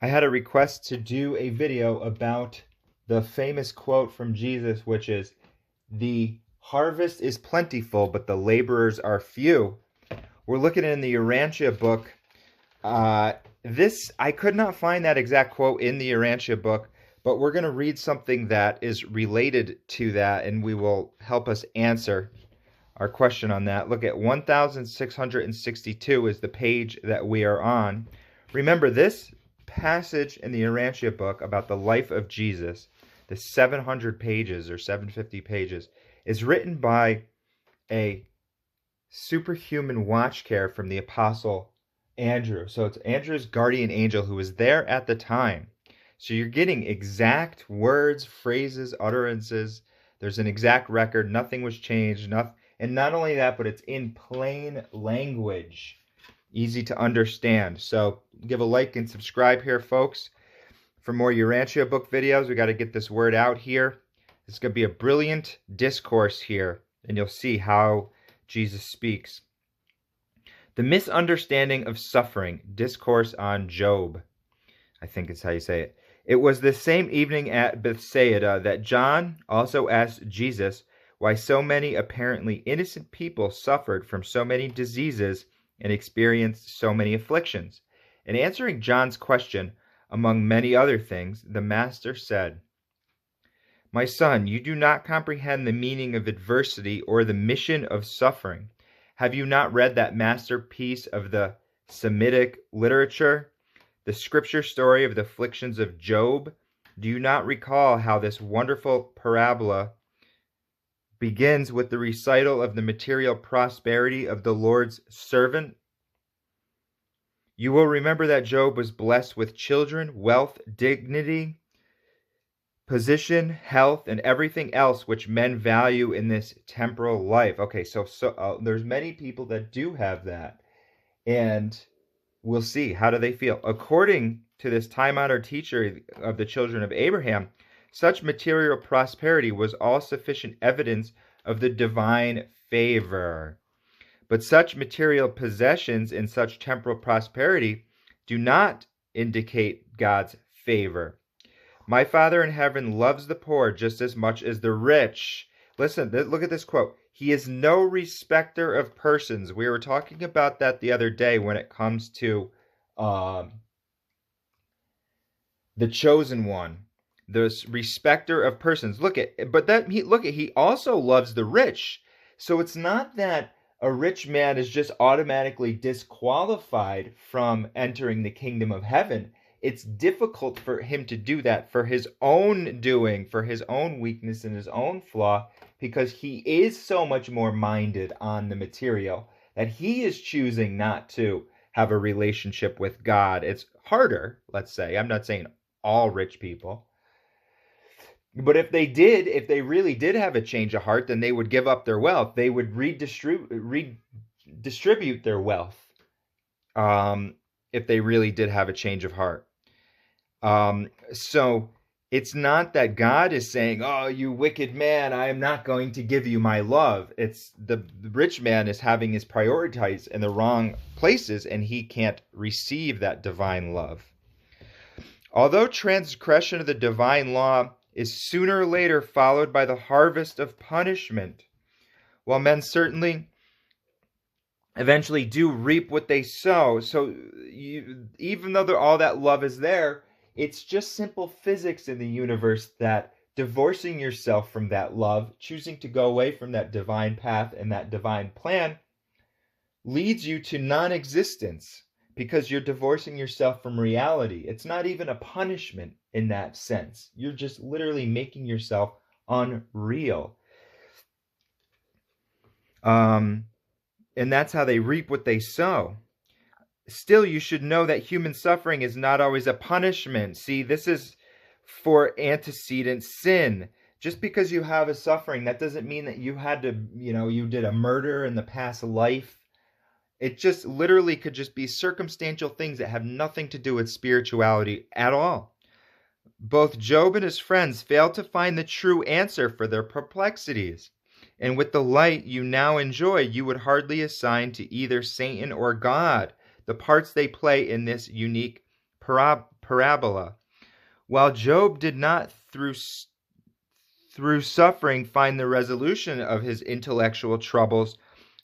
I had a request to do a video about the famous quote from Jesus, which is, "The harvest is plentiful, but the laborers are few." We're looking in the Urantia book. I could not find that exact quote in the Urantia book, but we're going to read something that is related to that, and we will help us answer our question on that. Look at 1662 is the page that we are on. Remember, this passage in the Urantia book about the life of Jesus, the 700 pages or 750 pages, is written by a superhuman watch care from the Apostle Andrew. So it's Andrew's guardian angel who was there at the time. So you're getting exact words, phrases, utterances. There's an exact record. Nothing was changed. And not only that, but it's in plain language. Easy to understand. So give a like and subscribe here, folks. For more Urantia book videos, we got to get this word out here. It's going to be a brilliant discourse here, and you'll see how Jesus speaks. The misunderstanding of suffering, discourse on Job. I think it's how you say it. It was the same evening at Bethsaida that John also asked Jesus why so many apparently innocent people suffered from so many diseases and experienced so many afflictions. In answering John's question, among many other things, the Master said, "My son, you do not comprehend the meaning of adversity or the mission of suffering. Have you not read that masterpiece of the Semitic literature, the scripture story of the afflictions of Job? Do you not recall how this wonderful parabola begins with the recital of the material prosperity of the Lord's servant? You will remember that Job was blessed with children, wealth, dignity, position, health, and everything else which men value in this temporal life." Okay, so there's many people that do have that, and we'll see, how do they feel? According to this time-honored teacher of the children of Abraham, such material prosperity was all sufficient evidence of the divine favor. But such material possessions and such temporal prosperity do not indicate God's favor. "My Father in heaven loves the poor just as much as the rich." Listen, look at this quote. "He is no respecter of persons." We were talking about that the other day when it comes to the chosen one, the respecter of persons. He also loves the rich. So it's not that a rich man is just automatically disqualified from entering the kingdom of heaven. It's difficult for him to do that for his own doing, for his own weakness and his own flaw, because he is so much more minded on the material that he is choosing not to have a relationship with God. It's harder, let's say. I'm not saying all rich people. But if they really did have a change of heart, then they would give up their wealth. They would redistribute their wealth if they really did have a change of heart. So it's not that God is saying, "Oh, you wicked man, I am not going to give you my love." It's the rich man is having his priorities in the wrong places, and he can't receive that divine love. Although transgression of the divine law is sooner or later followed by the harvest of punishment, while men certainly eventually do reap what they sow. So even though all that love is there, it's just simple physics in the universe that divorcing yourself from that love, choosing to go away from that divine path and that divine plan, leads you to non-existence, because you're divorcing yourself from reality. It's not even a punishment in that sense. You're just literally making yourself unreal. And that's how they reap what they sow. Still, you should know that human suffering is not always a punishment. See, this is for antecedent sin. Just because you have a suffering, that doesn't mean that you had to, you did a murder in the past life. It just literally could just be circumstantial things that have nothing to do with spirituality at all. Both Job and his friends failed to find the true answer for their perplexities. And with the light you now enjoy, you would hardly assign to either Satan or God the parts they play in this unique parabola. While Job did not through suffering find the resolution of his intellectual troubles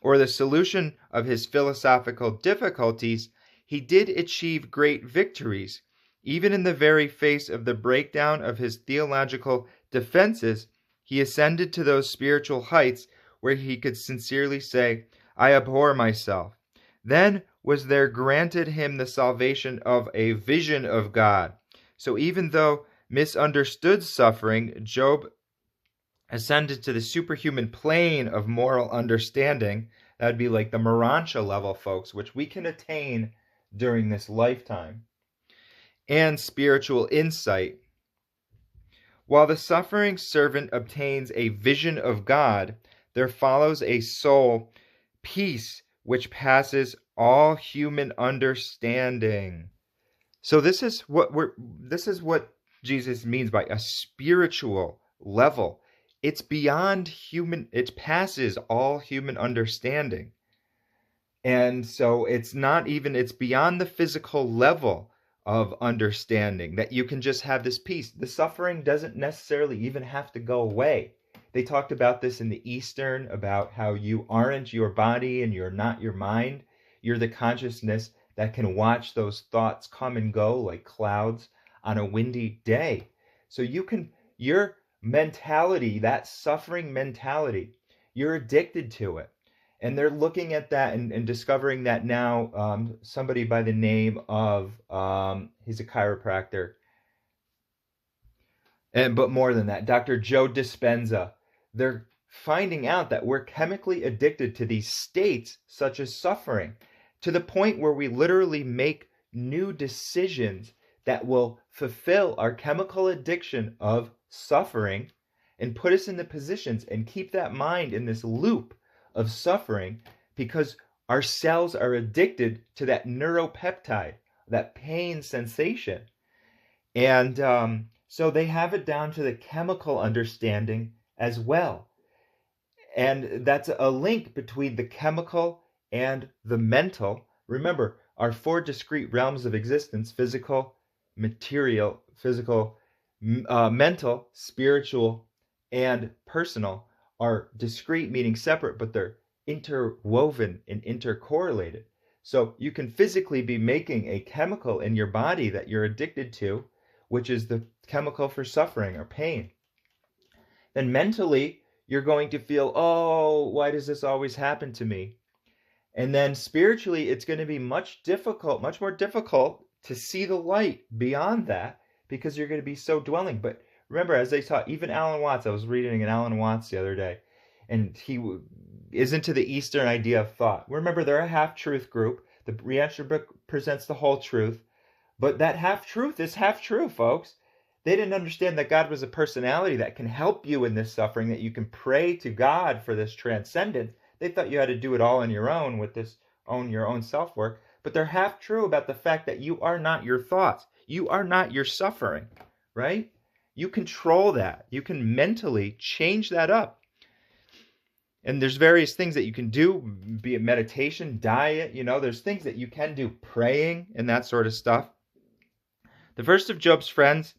or the solution of his philosophical difficulties, he did achieve great victories. Even in the very face of the breakdown of his theological defenses, he ascended to those spiritual heights where he could sincerely say, I abhor myself. Then was there granted him the salvation of a vision of God. So even though misunderstood suffering, Job ascended to the superhuman plane of moral understanding. That would be like the Morancha level, folks, which we can attain during this lifetime. And spiritual insight. While the suffering servant obtains a vision of God, there follows a soul peace which passes all human understanding. So this is what Jesus means by a spiritual level. It's beyond human, it passes all human understanding. And so it's beyond the physical level of understanding that you can just have this peace. The suffering doesn't necessarily even have to go away. They talked about this in the Eastern, about how you aren't your body and you're not your mind. You're the consciousness that can watch those thoughts come and go like clouds on a windy day. So your mentality, that suffering mentality, you're addicted to it. And they're looking at that and discovering that now. Somebody by the name of, he's a chiropractor, but more than that, Dr. Joe Dispenza, they're finding out that we're chemically addicted to these states such as suffering, to the point where we literally make new decisions that will fulfill our chemical addiction of suffering and put us in the positions and keep that mind in this loop of suffering, because our cells are addicted to that neuropeptide, that pain sensation. And so they have it down to the chemical understanding as well. And that's a link between the chemical and the mental. Remember, our four discrete realms of existence: physical, material, mental, spiritual, and personal, are discrete, meaning separate, but they're interwoven and intercorrelated. So you can physically be making a chemical in your body that you're addicted to, which is the chemical for suffering or pain. Then mentally, you're going to feel, oh, why does this always happen to me? And then spiritually, it's going to be much more difficult to see the light beyond that, because you're going to be so dwelling. But remember, as they taught, even Alan Watts, I was reading an Alan Watts the other day, and he is into the Eastern idea of thought. Remember, they're a half-truth group. The Reaction book presents the whole truth, but that half-truth is half-true, folks. They didn't understand that God was a personality that can help you in this suffering, that you can pray to God for this transcendence. They thought you had to do it all on your own with your own self-work, but they're half-true about the fact that you are not your thoughts. You are not your suffering, right? You control that. You can mentally change that up. And there's various things that you can do, be it meditation, diet, there's things that you can do, praying and that sort of stuff. The first of Job's friends,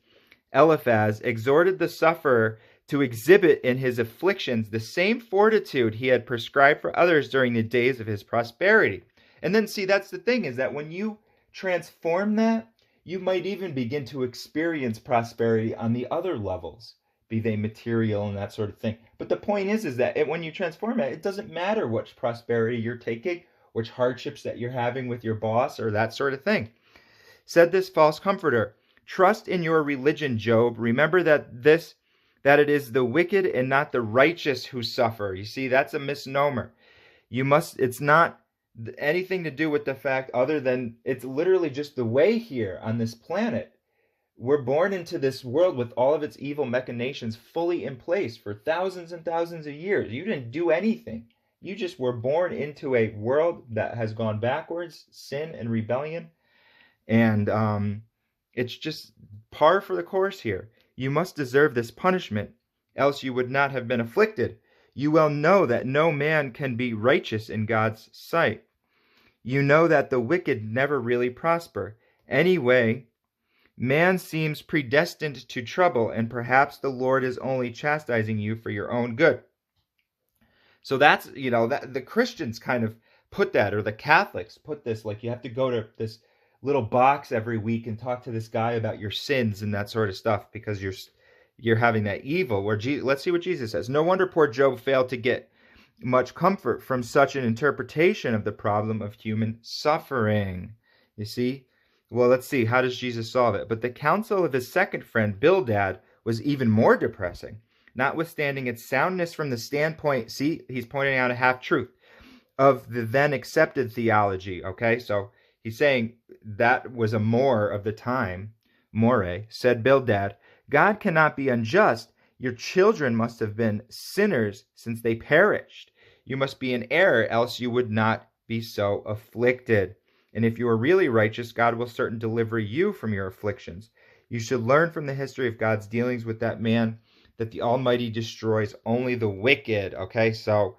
Eliphaz, exhorted the sufferer to exhibit in his afflictions the same fortitude he had prescribed for others during the days of his prosperity. And then, see, that's the thing, is that when you transform that, you might even begin to experience prosperity on the other levels, be they material and that sort of thing. But the point is that when you transform it doesn't matter which prosperity you're taking, which hardships that you're having with your boss or that sort of thing. Said this false comforter, trust in your religion, Job. Remember that it is the wicked and not the righteous who suffer. You see, that's a misnomer. It's not anything to do with the fact other than it's literally just the way here on this planet. We're born into this world with all of its evil machinations fully in place for thousands and thousands of years. You didn't do anything. You just were born into a world that has gone backwards, sin and rebellion. And it's just par for the course here. You must deserve this punishment, else you would not have been afflicted. You well know that no man can be righteous in God's sight. You know that the wicked never really prosper. Anyway, Man seems predestined to trouble, and perhaps the Lord is only chastising you for your own good. So that's, that the Christians kind of put that, or the Catholics put this, like you have to go to this little box every week and talk to this guy about your sins and that sort of stuff because you're having that evil. Let's see what Jesus says. No wonder poor Job failed to get much comfort from such an interpretation of the problem of human suffering. You see? Well, let's see. How does Jesus solve it? But the counsel of his second friend, Bildad, was even more depressing. Notwithstanding its soundness from the standpoint, see, he's pointing out a half-truth, of the then accepted theology, okay? So he's saying that was a more of the time. More, said Bildad, God cannot be unjust. Your children must have been sinners since they perished. You must be in error, else you would not be so afflicted. And if you are really righteous, God will certainly deliver you from your afflictions. You should learn from the history of God's dealings with that man that the Almighty destroys only the wicked. Okay, so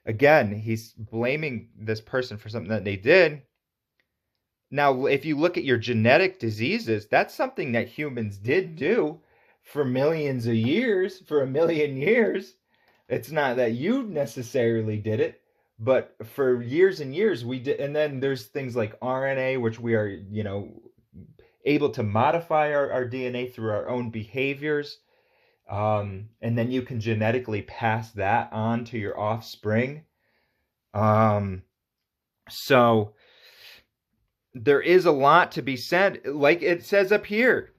again, he's blaming this person for something that they did. Now, if you look at your genetic diseases, that's something that humans did do for millions of years, for 1,000,000 years. It's not that you necessarily did it, but for years and years we did. And then there's things like RNA, which we are, able to modify our DNA through our own behaviors. And then you can genetically pass that on to your offspring. So there is a lot to be said. Like it says up here,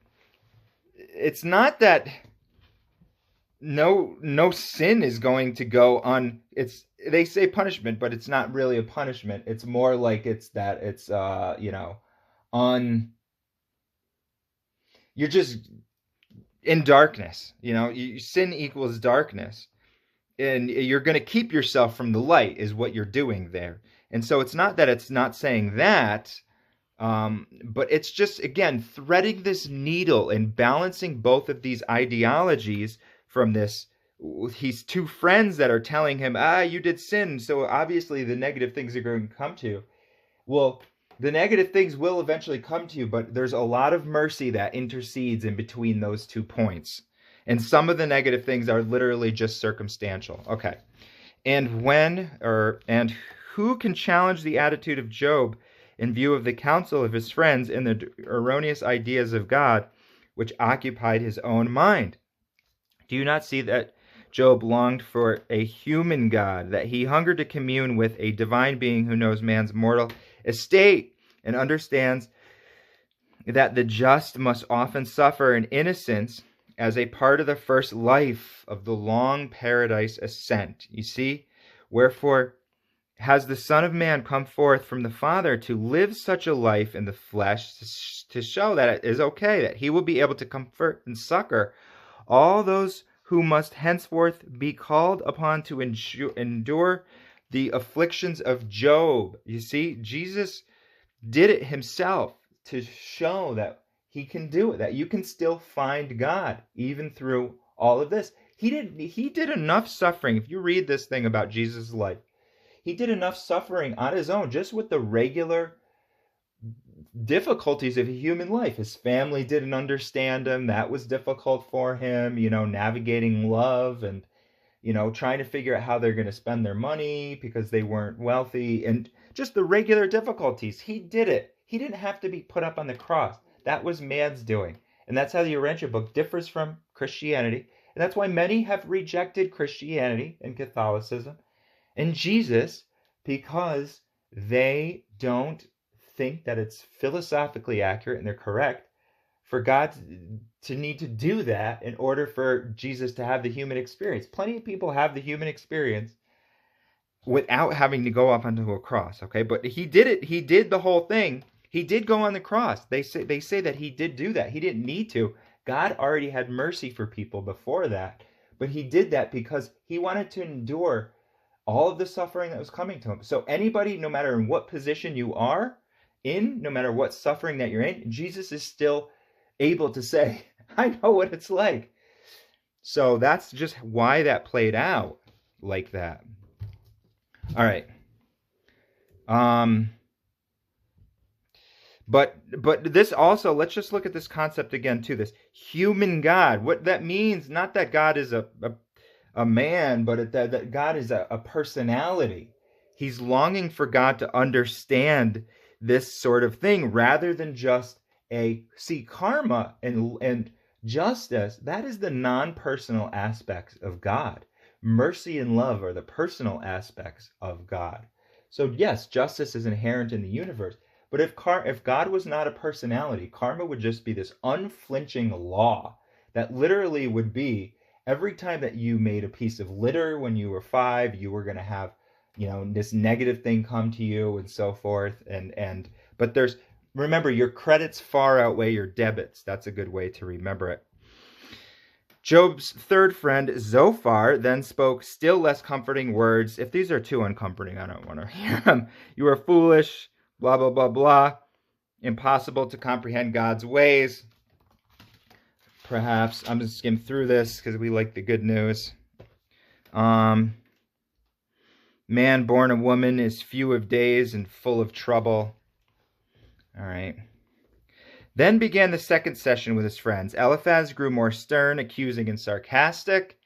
it's not that no sin is going to go on. They say punishment, but it's not really a punishment. It's more like it's you're just in darkness. Sin equals darkness, and you're going to keep yourself from the light is what you're doing there. And so it's not that it's not saying that, but it's just, again, threading this needle and balancing both of these ideologies from this. He's two friends that are telling him, you did sin, so obviously the negative things are going to come to you. Well, the negative things will eventually come to you, but there's a lot of mercy that intercedes in between those 2 points. And some of the negative things are literally just circumstantial. Okay. And who can challenge the attitude of Job in view of the counsel of his friends and the erroneous ideas of God which occupied his own mind? Do you not see that Job longed for a human God, that he hungered to commune with a divine being who knows man's mortal estate and understands that the just must often suffer in innocence as a part of the first life of the long paradise ascent? You see? Wherefore has the Son of Man come forth from the Father to live such a life in the flesh to show that it is okay, that he will be able to comfort and succor all those who must henceforth be called upon to endure the afflictions of Job. You see, Jesus did it himself to show that he can do it, that you can still find God even through all of this. He did enough suffering. If you read this thing about Jesus' life, he did enough suffering on his own, just with the regular difficulties of a human life. His family didn't understand him. That was difficult for him, navigating love and, trying to figure out how they're going to spend their money because they weren't wealthy, and just the regular difficulties. He did it. He didn't have to be put up on the cross. That was man's doing. And that's how the Urantia book differs from Christianity. And that's why many have rejected Christianity and Catholicism and Jesus, because they don't think that it's philosophically accurate and they're correct for God to need to do that in order for Jesus to have the human experience. Plenty of people have the human experience without having to go up onto a cross, okay? But he did it. He did the whole thing. He did go on the cross. They say that he did do that. He didn't need to. God already had mercy for people before that. But he did that because he wanted to endure all of the suffering that was coming to him. So anybody, no matter in what position you are in, no matter what suffering that you're in, Jesus is still able to say, I know what it's like. So that's just why that played out like that. All right. But this also, let's just look at this concept again too. This human God. What that means, not that God is a man, but that God is a personality. He's longing for God to understand this sort of thing rather than just karma and justice. That is the non-personal aspects of God. Mercy and love are the personal aspects of God. So yes, justice is inherent in the universe. But if God was not a personality, karma would just be this unflinching law that literally would be every time that you made a piece of litter when you were 5, you were going to have, this negative thing come to you and so forth. But remember, your credits far outweigh your debits. That's a good way to remember it. Job's third friend, Zophar, then spoke still less comforting words. If these are too uncomforting, I don't want to hear them. You are foolish, blah, blah, blah, blah. Impossible to comprehend God's ways. Perhaps I'm just skim through this because we like the good news. Man born of woman is few of days and full of trouble. All right. Then began the second session with his friends. Eliphaz grew more stern, accusing, and sarcastic.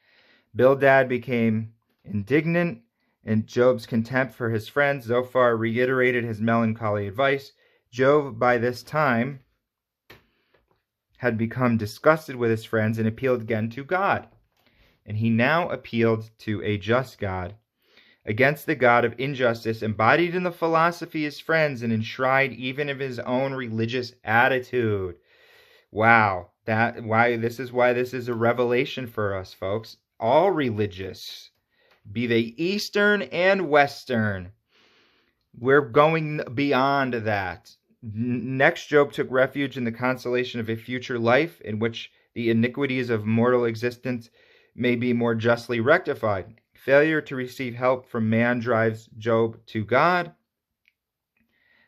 Bildad became indignant in Job's contempt for his friends. Zophar reiterated his melancholy advice. Job, by this time, had become disgusted with his friends and appealed again to God. And he now appealed to a just God, against the God of injustice, embodied in the philosophy of his friends and enshrined even of his own religious attitude. Wow, this is why this is a revelation for us, folks. All religious, be they Eastern and Western, we're going beyond that. Next, Job took refuge in the consolation of a future life in which the iniquities of mortal existence may be more justly rectified. Failure to receive help from man drives Job to God.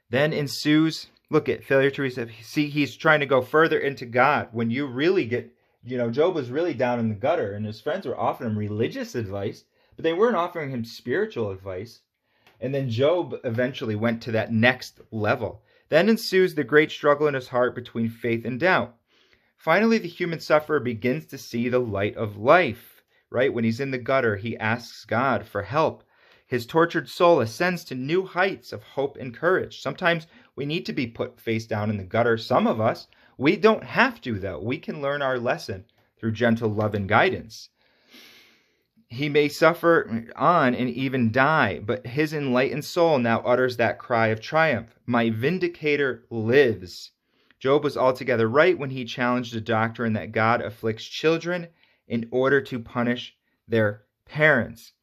Then ensues, look at failure to receive. See, he's trying to go further into God. When you really get, Job was really down in the gutter, and his friends were offering him religious advice, but they weren't offering him spiritual advice. And then Job eventually went to that next level. Then ensues the great struggle in his heart between faith and doubt. Finally, the human sufferer begins to see the light of life, right? When he's in the gutter, he asks God for help. His tortured soul ascends to new heights of hope and courage. Sometimes we need to be put face down in the gutter. Some of us, we don't have to, though. We can learn our lesson through gentle love and guidance. He may suffer on and even die, but his enlightened soul now utters that cry of triumph. My vindicator lives. Job was altogether right when he challenged the doctrine that God afflicts children in order to punish their parents.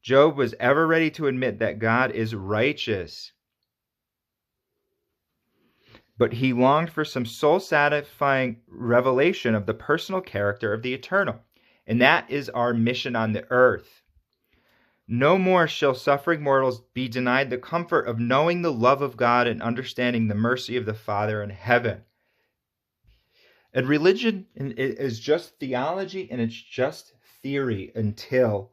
Job was ever ready to admit that God is righteous, but he longed for some soul-satisfying revelation of the personal character of the eternal. And that is our mission on the earth. No more shall suffering mortals be denied the comfort of knowing the love of God and understanding the mercy of the Father in heaven. And religion is just theology, and it's just theory until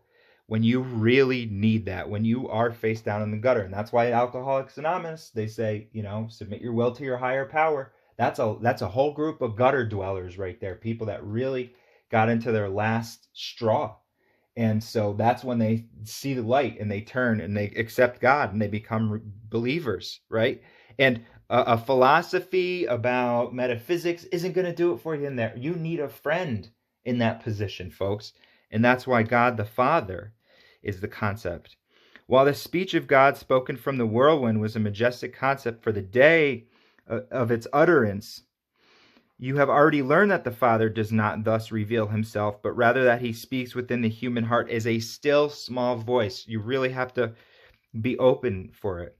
when you really need that, when you are face down in the gutter. And that's why Alcoholics Anonymous, they say, submit your will to your higher power. That's a whole group of gutter dwellers right there, people that really got into their last straw. And so that's when they see the light and they turn and they accept God and they become believers, right? And a philosophy about metaphysics isn't going to do it for you in there. You need a friend in that position, folks. And that's why God the Father is the concept. While the speech of God spoken from the whirlwind was a majestic concept for the day of its utterance, you have already learned that the Father does not thus reveal himself, but rather that he speaks within the human heart as a still small voice. You really have to be open for it.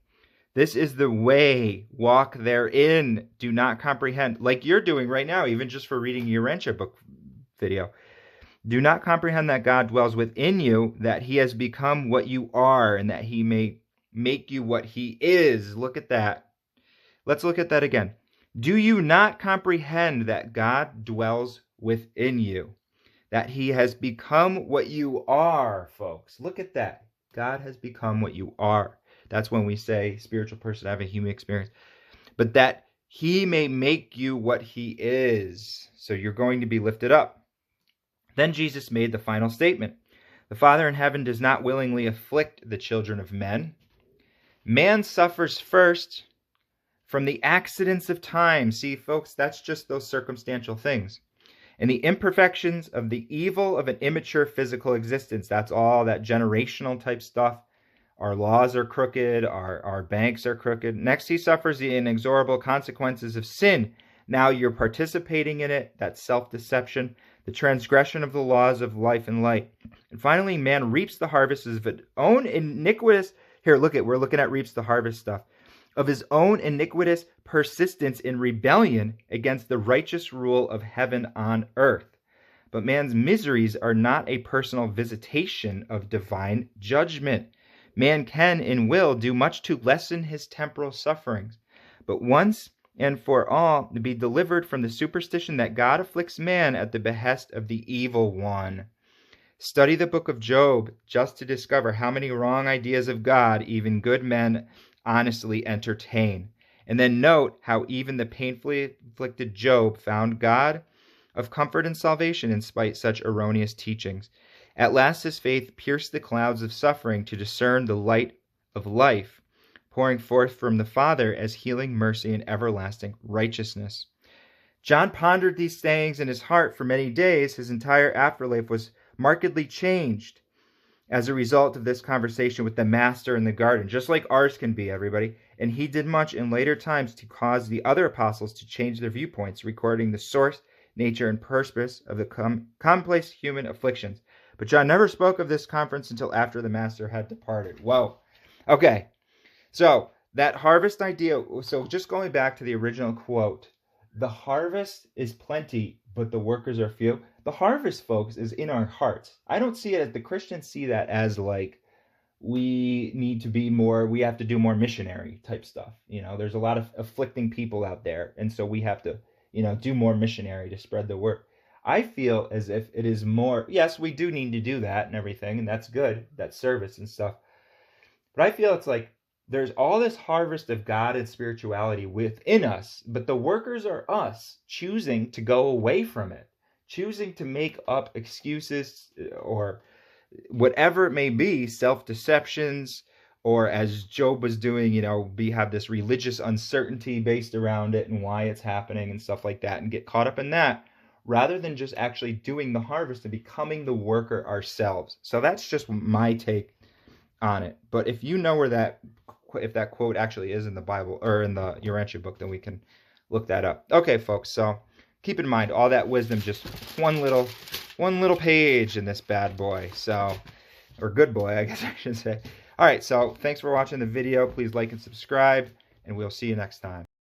This is the way, walk therein, do not comprehend, like you're doing right now, even just for reading your Urantia book video. Do not comprehend that God dwells within you, that he has become what you are, and that he may make you what he is. Look at that. Let's look at that again. Do you not comprehend that God dwells within you? That he has become what you are, folks. Look at that. God has become what you are. That's when we say spiritual person have a human experience. But that he may make you what he is. So you're going to be lifted up. Then Jesus made the final statement. The Father in heaven does not willingly afflict the children of men. Man suffers first from the accidents of time. See, folks, that's just those circumstantial things. And the imperfections of the evil of an immature physical existence. That's all that generational type stuff. Our laws are crooked. Our banks are crooked. Next, he suffers the inexorable consequences of sin. Now you're participating in it. That's self-deception. The transgression of the laws of life and light. And finally, man reaps the harvest of his own iniquitous... Here, we're looking at reaps the harvest stuff. Of his own iniquitous persistence in rebellion against the righteous rule of heaven on earth. But man's miseries are not a personal visitation of divine judgment. Man can and will do much to lessen his temporal sufferings, but once and for all to be delivered from the superstition that God afflicts man at the behest of the evil one. Study the book of Job just to discover how many wrong ideas of God even good men honestly entertain. And then note how even the painfully afflicted Job found God of comfort and salvation in spite of such erroneous teachings. At last his faith pierced the clouds of suffering to discern the light of life, pouring forth from the Father as healing mercy and everlasting righteousness. John pondered these sayings in his heart for many days. His entire afterlife was markedly changed as a result of this conversation with the Master in the garden, just like ours can be, everybody. And he did much in later times to cause the other apostles to change their viewpoints, recording the source, nature, and purpose of the commonplace human afflictions. But John never spoke of this conference until after the Master had departed. Whoa. Okay. So that harvest idea, so just going back to the original quote, the harvest is plenty, but the workers are few. The harvest, folks, is in our hearts. I don't see it as, the Christians see that as like, we need to be more, we have to do more missionary type stuff. You know, there's a lot of afflicting people out there. And so we have to, do more missionary to spread the word. I feel as if it is more, yes, we do need to do that and everything. And that's good, that service and stuff. But I feel it's like, there's all this harvest of God and spirituality within us, but the workers are us choosing to go away from it, choosing to make up excuses or whatever it may be, self-deceptions, or as Job was doing, we have this religious uncertainty based around it and why it's happening and stuff like that, and get caught up in that, rather than just actually doing the harvest and becoming the worker ourselves. So that's just my take on it. But if you know if that quote actually is in the Bible or in the Urantia book, then we can look that up. Okay, folks, so keep in mind all that wisdom, just one little page in this bad boy. So, or good boy, I guess I should say. All right, so thanks for watching the video. Please like and subscribe, and we'll see you next time.